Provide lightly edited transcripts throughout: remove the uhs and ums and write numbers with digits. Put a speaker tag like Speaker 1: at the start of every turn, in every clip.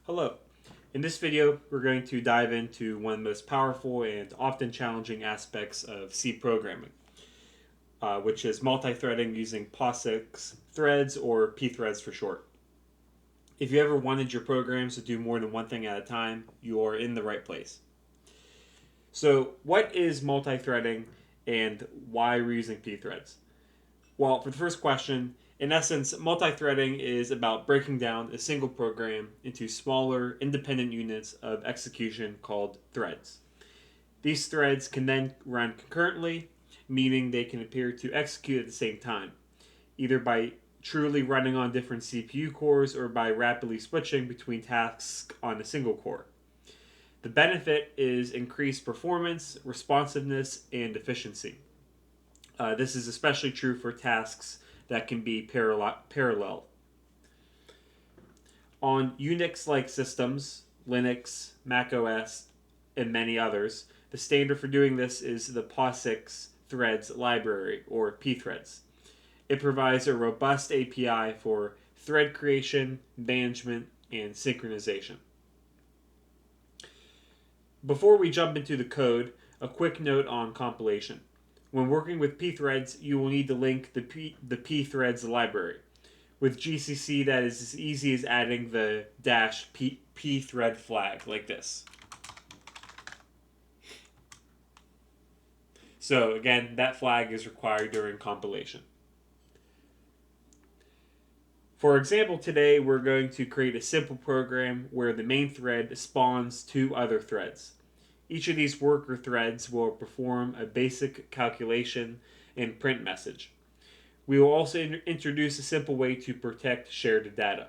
Speaker 1: Hello. In this video, we're going to dive into one of the most powerful and often challenging aspects of C programming, which is multi-threading using POSIX Threads, or pthreads for short. If you ever wanted your programs to do more than one thing at a time, you are in the right place. So, what is multi-threading and why we're using pthreads? Well, for the first question, in essence, multithreading is about breaking down a single program into smaller, independent units of execution called threads. These threads can then run concurrently, meaning they can appear to execute at the same time, either by truly running on different CPU cores or by rapidly switching between tasks on a single core. The benefit is increased performance, responsiveness, and efficiency. This is especially true for tasks that can be parallel. On Unix-like systems, Linux, Mac OS, and many others, the standard for doing this is the POSIX Threads library, or pthreads. It provides a robust API for thread creation, management, and synchronization. Before we jump into the code, a quick note on compilation. When working with pthreads, you will need to link the pthreads library. With GCC, that is as easy as adding the -pthread flag, like this. So again, that flag is required during compilation. For example, today we're going to create a simple program where the main thread spawns two other threads. Each of these worker threads will perform a basic calculation and print message. We will also introduce a simple way to protect shared data.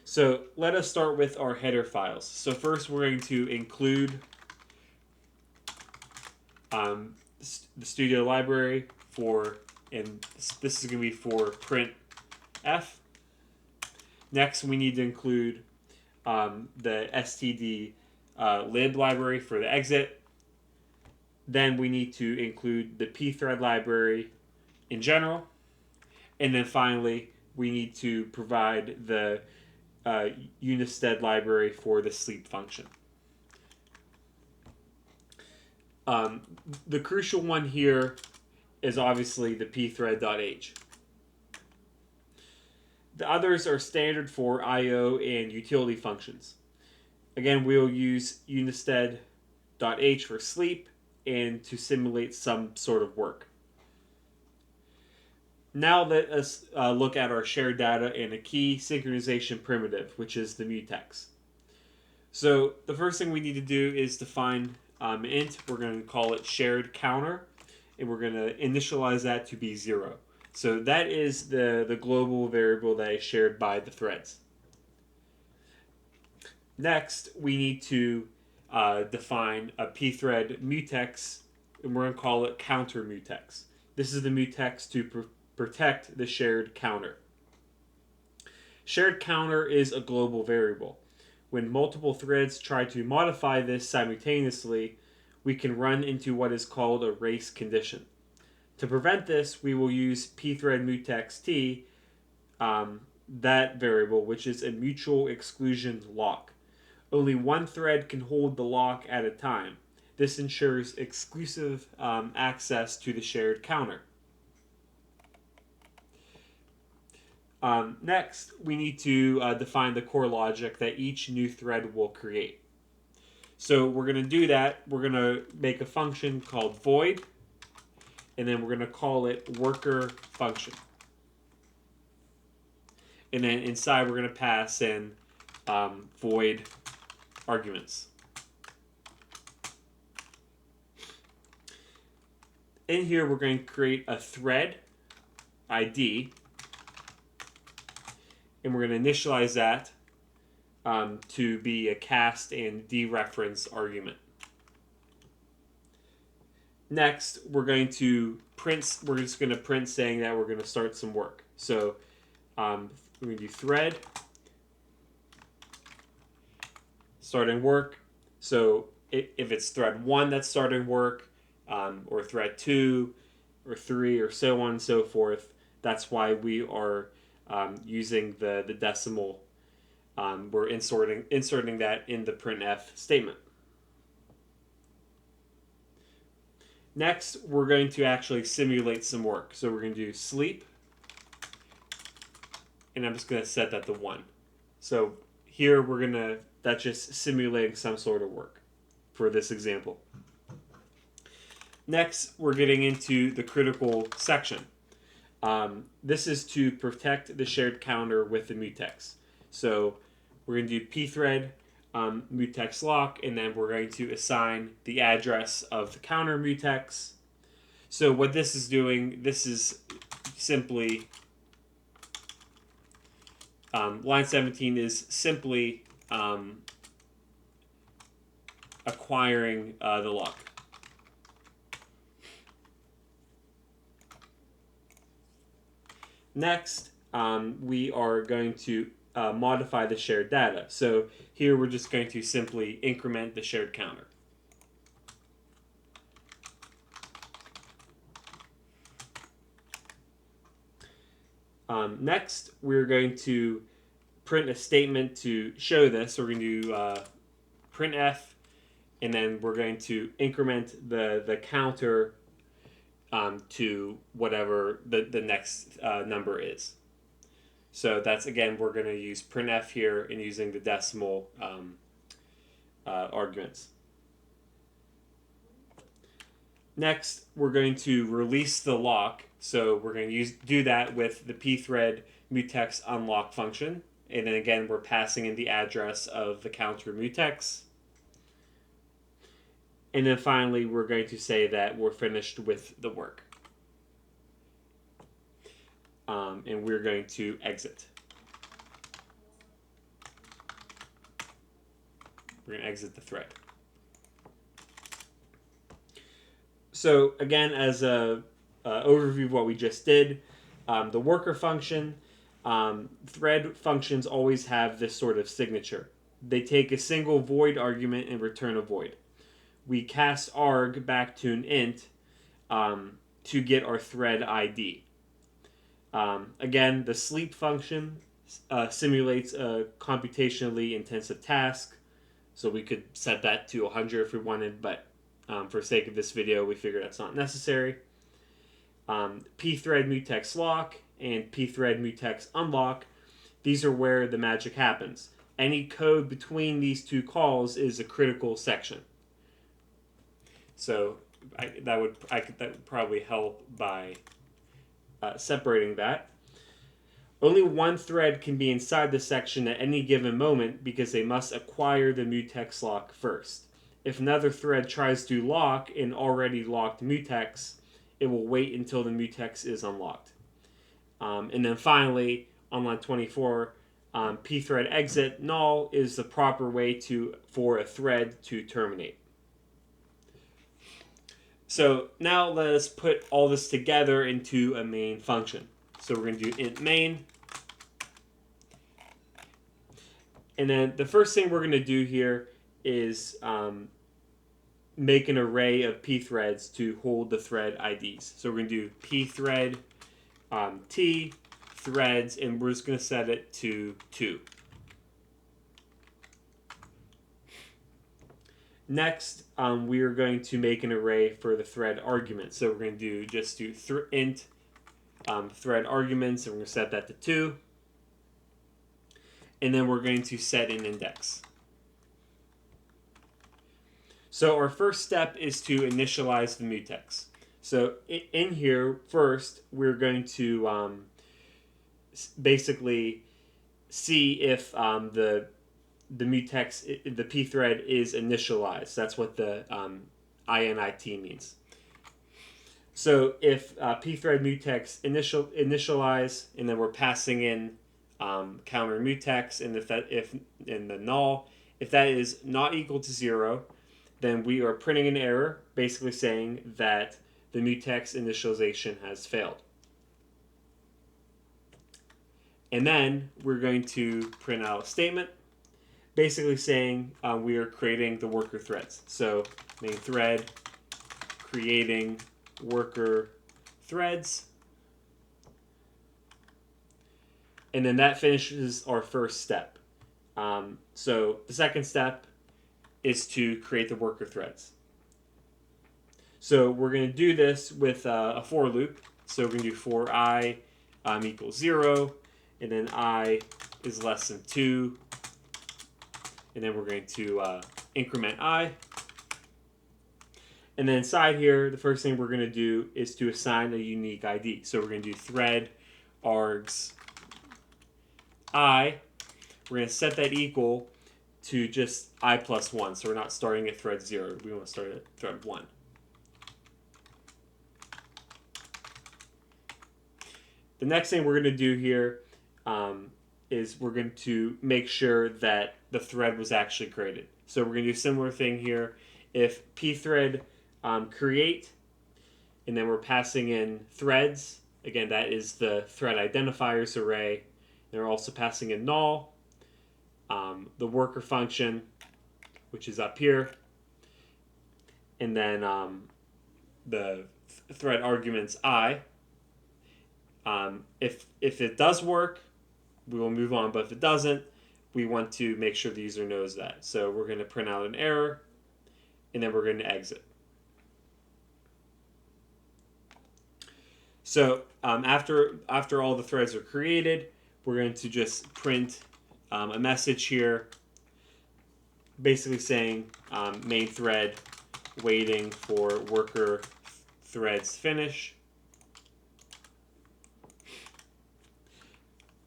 Speaker 1: So let us start with our header files. So first we're going to include the studio library and this is going to be for printf. Next we need to include the std lib library for the exit. Then we need to include the pthread library in general. And then finally, we need to provide the Unix-like library for the sleep function. The crucial one here is obviously the pthread.h. The others are standard for I/O and utility functions. Again, we will use Unix-like.h for sleep and to simulate some sort of work. Now let us look at our shared data and a key synchronization primitive, which is the mutex. So the first thing we need to do is define an int. We're going to call it shared counter, and we're going to initialize that to be 0. So that is the global variable that is shared by the threads. Next, we need to define a pthread mutex, and we're going to call it counter mutex. This is the mutex to protect the shared counter. Shared counter is a global variable. When multiple threads try to modify this simultaneously, we can run into what is called a race condition. To prevent this, we will use pthread mutex t, that variable, which is a mutual exclusion lock. Only one thread can hold the lock at a time. This ensures exclusive access to the shared counter. Next, we need to define the core logic that each new thread will create. So we're going to do that. We're going to make a function called void, and then we're going to call it worker function. And then inside we're going to pass in void arguments. In here we're going to create a thread ID, and we're going to initialize that to be a cast and dereference argument. Next, we're just going to print saying that we're going to start some work. So we're going to do thread starting work. So if it's thread 1 that's starting work, or thread 2 or 3 or so on and so forth, that's why we are using the decimal we're inserting that in the printf statement. Next, we're going to actually simulate some work. So we're going to do sleep, and I'm just going to set that to 1. So here that's just simulating some sort of work for this example. Next, we're getting into the critical section. This is to protect the shared counter with the mutex. So we're going to do pthread mutex lock, and then we're going to assign the address of the counter mutex. So what this is doing, this is simply line 17 is simply acquiring the lock. Next, we are going to modify the shared data. So here we're just going to simply increment the shared counter. Next, we're going to print a statement to show this. So we're going to do printf, and then we're going to increment the counter to whatever the next number is. So that's, again, we're going to use printf here and using the decimal arguments. Next, we're going to release the lock. So we're going to do that with the pthread mutex unlock function. And then again, we're passing in the address of the counter mutex. And then finally, we're going to say that we're finished with the work. And we're going to exit. We're going to exit the thread. So again, as a overview of what we just did, the worker function, thread functions always have this sort of signature. They take a single void argument and return a void. We cast arg back to an int to get our thread ID. Again, the sleep function simulates a computationally intensive task, so we could set that to 100 if we wanted, but for sake of this video, we figured that's not necessary. Pthread mutex lock and pthread mutex unlock, these are where the magic happens. Any code between these two calls is a critical section. So that would probably help by separating that. Only one thread can be inside the section at any given moment because they must acquire the mutex lock first. If another thread tries to lock an already locked mutex, it will wait until the mutex is unlocked. And then finally, on line 24, pthread exit null is the proper way for a thread to terminate. So now let us put all this together into a main function. So we're going to do int main. And then the first thing we're going to do here is make an array of pthreads to hold the thread IDs. So we're going to do pthread t threads, and we're just going to set it to 2. Next, we are going to make an array for the thread argument. So we're going to do int thread arguments, and we're going to set that to 2. And then we're going to set an index. So our first step is to initialize the mutex. So in here, first, we're going to basically see if the mutex, the pthread is initialized. That's what the init means. So if pthread mutex initialize, and then we're passing in counter mutex, and if in the null, if that is not equal to 0, then we are printing an error, basically saying that the mutex initialization has failed. And then we're going to print out a statement, basically saying we are creating the worker threads. So main thread, creating worker threads. And then that finishes our first step. So the second step is to create the worker threads. So we're going to do this with a for loop. So we're going to do for I equals 0, and then I is less than 2, and then we're going to increment I. And then inside here, the first thing we're going to do is to assign a unique ID. So we're going to do thread args I. We're going to set that equal to just I plus 1. So we're not starting at thread 0. We want to start at thread 1. The next thing we're going to do here is we're going to make sure that the thread was actually created. So we're going to do a similar thing here. If pthread create, and then we're passing in threads. Again, that is the thread identifiers array. And we're also passing in null, the worker function, which is up here, and then the thread arguments I. If it does work, we will move on. But if it doesn't, we want to make sure the user knows that. So we're going to print out an error, and then we're going to exit. So after all the threads are created, we're going to just print a message here, basically saying main thread waiting for worker threads finish.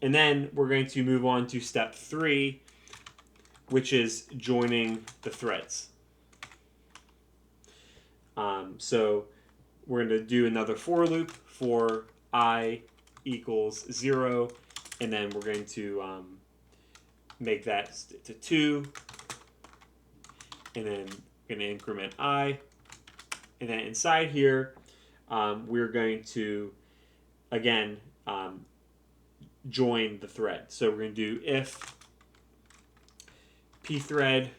Speaker 1: And then we're going to move on to step 3, which is joining the threads. So we're going to do another for loop for I equals 0, and then we're going to make that to 2, and then we're going to increment I. And then inside here, we're going to, again, join the thread. So we're going to do if pthread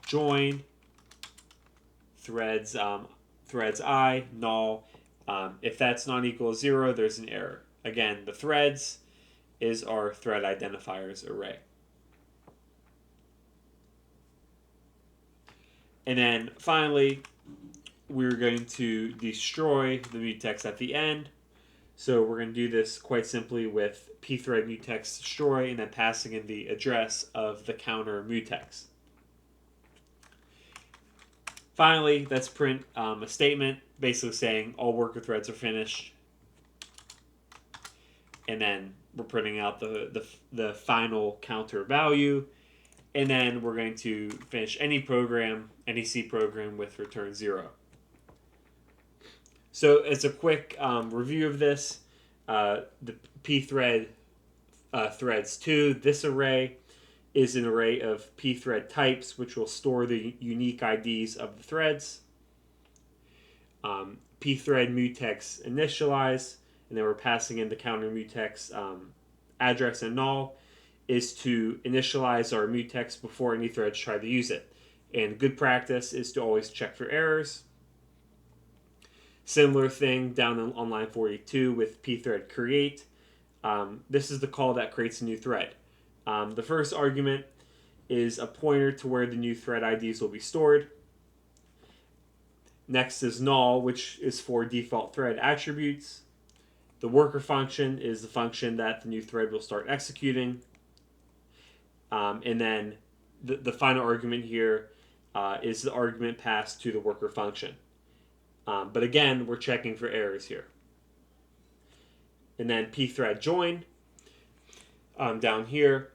Speaker 1: join threads threads I null. If that's not equal to 0, there's an error. Again, the threads is our thread identifiers array. And then finally, we're going to destroy the mutex at the end. So we're going to do this quite simply with pthread mutex destroy, and then passing in the address of the counter mutex. Finally, let's print a statement basically saying all worker threads are finished. And then we're printing out the final counter value. And then we're going to finish any program, any C program, with return 0. So as a quick review of this, the pthread threads 2, this array is an array of pthread types, which will store the unique IDs of the threads. Pthread mutex initialize, and then we're passing in the counter mutex address and null, is to initialize our mutex before any threads try to use it. And good practice is to always check for errors. Similar thing down on line 42 with pthread create. This is the call that creates a new thread. The first argument is a pointer to where the new thread IDs will be stored. Next is null, which is for default thread attributes. The worker function is the function that the new thread will start executing. And then the final argument here is the argument passed to the worker function. But again, we're checking for errors here. And then pthread join down here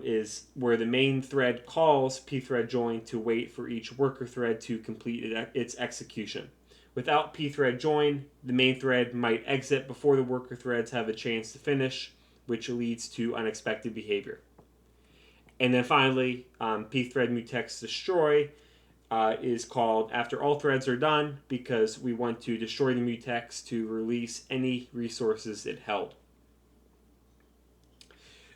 Speaker 1: is where the main thread calls pthread join to wait for each worker thread to complete its execution. Without pthread join, the main thread might exit before the worker threads have a chance to finish, which leads to unexpected behavior. And then finally, pthread mutex destroy is called after all threads are done, because we want to destroy the mutex to release any resources it held.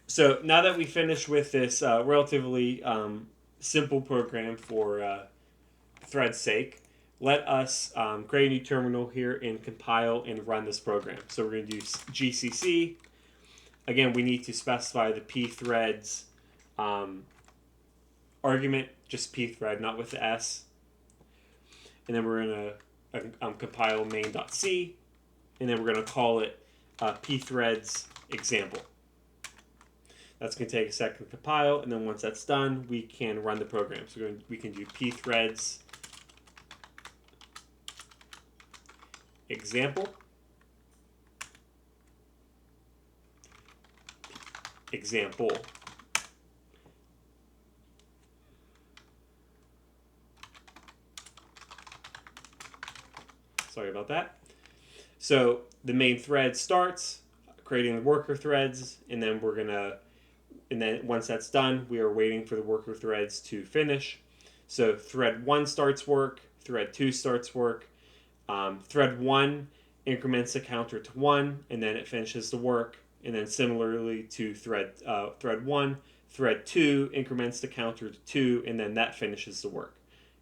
Speaker 1: So now that we finished with this relatively simple program for thread's sake, let us create a new terminal here and compile and run this program. So we're going to do GCC. again, we need to specify the pthreads argument, just pthread, not with the s. And then we're going to compile main.c, and then we're going to call it pthreads example. That's going to take a second to compile, and then once that's done, we can run the program. So we can do pthreads example. Example. Sorry about that. So the main thread starts creating the worker threads, and then once that's done, we are waiting for the worker threads to finish. So thread 1 starts work, thread 2 starts work. Thread 1 increments the counter to 1, and then it finishes the work. And then similarly to thread 1, thread 2 increments the counter to 2, and then that finishes the work.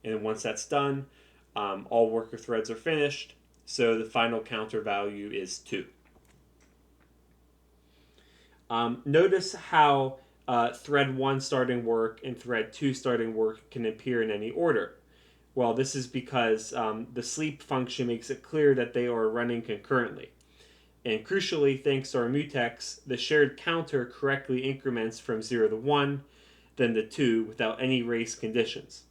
Speaker 1: And then once that's done, all worker threads are finished, so the final counter value is 2. Notice how thread 1 starting work and thread 2 starting work can appear in any order. Well, this is because the sleep function makes it clear that they are running concurrently. And crucially, thanks to our mutex, the shared counter correctly increments from 0 to 1, then to 2 without any race conditions.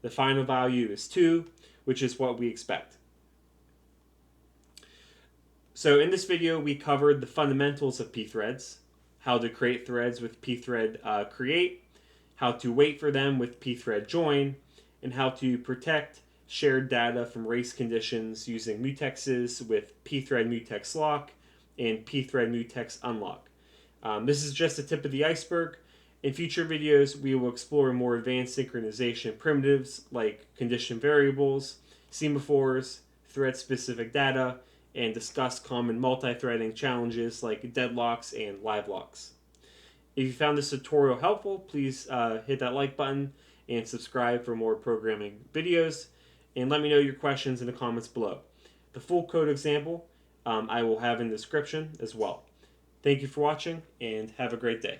Speaker 1: The final value is 2, which is what we expect. So in this video, we covered the fundamentals of pthreads, how to create threads with pthread create, how to wait for them with pthread join, and how to protect shared data from race conditions using mutexes with pthread mutex lock and pthread mutex unlock. This is just the tip of the iceberg. In future videos, we will explore more advanced synchronization primitives like condition variables, semaphores, thread-specific data, and discuss common multi-threading challenges like deadlocks and live locks. If you found this tutorial helpful, please hit that like button and subscribe for more programming videos. And let me know your questions in the comments below. The full code example I will have in the description as well. Thank you for watching, and have a great day.